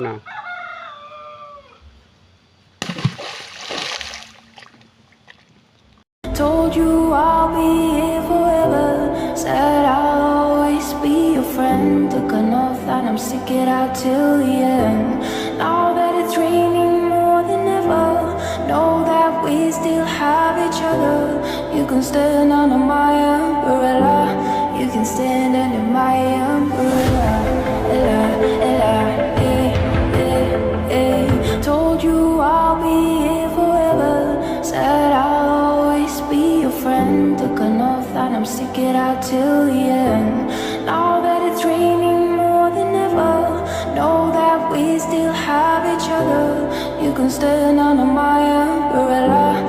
Nah. Told you I'll be here forever. Said I'll always be your friend. Took an oath that I'm stick it out till the end. Now that it's raining more than ever, know that we still have each other. You can stand under my umbrella. You can stand under my umbrella. Ella, Ella, Told you I'll be here forever. Said I'll always be your friend. Took an oath that I'm stick it out till the end. Now that it's raining more than ever, know that we still have each other. You can stand under my umbrella.